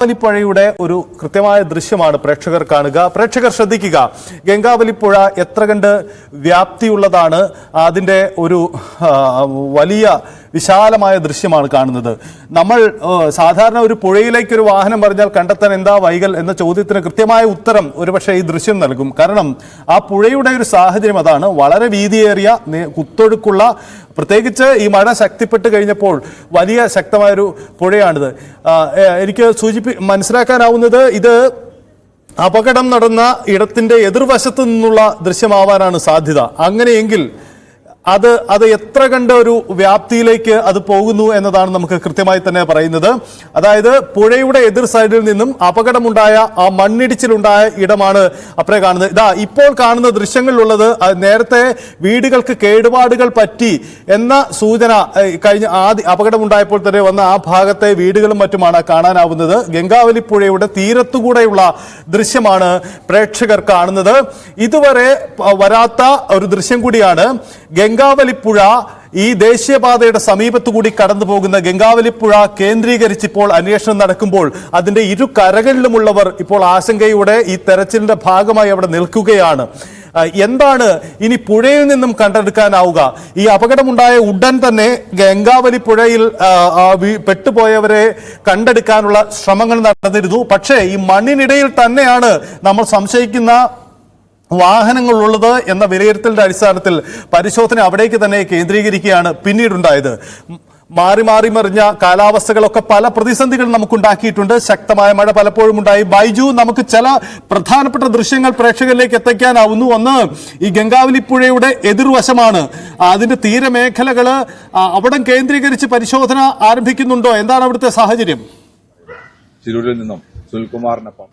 ഗംഗാവലിപ്പുഴയുടെ ഒരു കൃത്യമായ ദൃശ്യമാണ് പ്രേക്ഷകർ കാണുക. പ്രേക്ഷകർ ശ്രദ്ധിക്കുക, ഗംഗാവലിപ്പുഴ എത്ര കണ്ട് വ്യാപ്തിയുള്ളതാണ്. അതിൻ്റെ ഒരു വലിയ വിശാലമായ ദൃശ്യമാണ് കാണുന്നത്. നമ്മൾ സാധാരണ ഒരു പുഴയിലേക്ക് ഒരു വാഹനം പറഞ്ഞാൽ കണ്ടെത്താൻ എന്താ വൈകൽ എന്ന ചോദ്യത്തിന് കൃത്യമായ ഉത്തരം ഒരുപക്ഷെ ഈ ദൃശ്യം നൽകും. കാരണം ആ പുഴയുടെ ഒരു സാഹചര്യം അതാണ്. വളരെ വീതിയേറിയ കുത്തൊഴുക്കുള്ള, പ്രത്യേകിച്ച് ഈ മഴ ശക്തിപ്പെട്ട് കഴിഞ്ഞപ്പോൾ വലിയ ശക്തമായൊരു പുഴയാണിത്. എനിക്ക് മനസ്സിലാക്കാനാവുന്നത് ഇത് അപകടം നടന്ന ഇടത്തിന്റെ എതിർവശത്ത് നിന്നുള്ള ദൃശ്യമാവാനാണ് സാധ്യത. അങ്ങനെയെങ്കിൽ അത് എത്ര കണ്ട ഒരു വ്യാപ്തിയിലേക്ക് അത് പോകുന്നു എന്നതാണ് നമുക്ക് കൃത്യമായി തന്നെ പറയുന്നത്. അതായത് പുഴയുടെ എതിർ സൈഡിൽ നിന്നും അപകടമുണ്ടായ ആ മണ്ണിടിച്ചിലുണ്ടായ ഇടമാണ് അപ്പുറേ കാണുന്നത്. ഇതാ ഇപ്പോൾ കാണുന്ന ദൃശ്യങ്ങളിലുള്ളത് നേരത്തെ വീടുകൾക്ക് കേടുപാടുകൾ പറ്റി എന്ന സൂചന കഴിഞ്ഞ അപകടമുണ്ടായപ്പോൾ തന്നെ വന്ന ആ ഭാഗത്തെ വീടുകളും മറ്റുമാണ് കാണാനാവുന്നത്. ഗംഗാവലിപ്പുഴയുടെ തീരത്തുകൂടെയുള്ള ദൃശ്യമാണ് പ്രേക്ഷകർ കാണുന്നത്. ഇതുവരെ വരാത്ത ഒരു ദൃശ്യം കൂടിയാണ്. ഗംഗാവലിപ്പുഴ ഈ ദേശീയപാതയുടെ സമീപത്തുകൂടി കടന്നു പോകുന്ന ഗംഗാവലിപ്പുഴ കേന്ദ്രീകരിച്ച് ഇപ്പോൾ അന്വേഷണം നടക്കുമ്പോൾ അതിന്റെ ഇരു കരകളിലുമുള്ളവർ ഇപ്പോൾ ആശങ്കയോടെ ഈ തെരച്ചിലിന്റെ ഭാഗമായി അവിടെ നിൽക്കുകയാണ്. എന്താണ് ഇനി പുഴയിൽ നിന്നും കണ്ടെടുക്കാനാവുക? ഈ അപകടമുണ്ടായ ഉടൻ തന്നെ ഗംഗാവലിപ്പുഴയിൽ പെട്ടുപോയവരെ കണ്ടെടുക്കാനുള്ള ശ്രമങ്ങൾ നടന്നിരുന്നു. പക്ഷേ ഈ മണ്ണിനിടയിൽ തന്നെയാണ് നമ്മൾ സംശയിക്കുന്ന വാഹനങ്ങളുള്ളത് എന്ന വിലയിരുത്തലിന്റെ അടിസ്ഥാനത്തിൽ പരിശോധന അവിടേക്ക് തന്നെ കേന്ദ്രീകരിക്കുകയാണ് പിന്നീടുണ്ടായത്. മാറി മറിഞ്ഞ കാലാവസ്ഥകളൊക്കെ പല പ്രതിസന്ധികൾ നമുക്കുണ്ടാക്കിയിട്ടുണ്ട്. ശക്തമായ മഴ പലപ്പോഴും ഉണ്ടായി. ബൈജു, നമുക്ക് ചില പ്രധാനപ്പെട്ട ദൃശ്യങ്ങൾ പ്രേക്ഷകരിലേക്ക് എത്തിക്കാനാവുന്നു. ഒന്ന്, ഈ ഗംഗാവലിപ്പുഴയുടെ എതിർവശമാണ്. അതിന്റെ തീരമേഖലകള് അവിടം കേന്ദ്രീകരിച്ച് പരിശോധന ആരംഭിക്കുന്നുണ്ടോ? എന്താണ് അവിടുത്തെ സാഹചര്യം? തിരൂരിൽ നിന്നും സുനിൽകുമാറിനൊപ്പം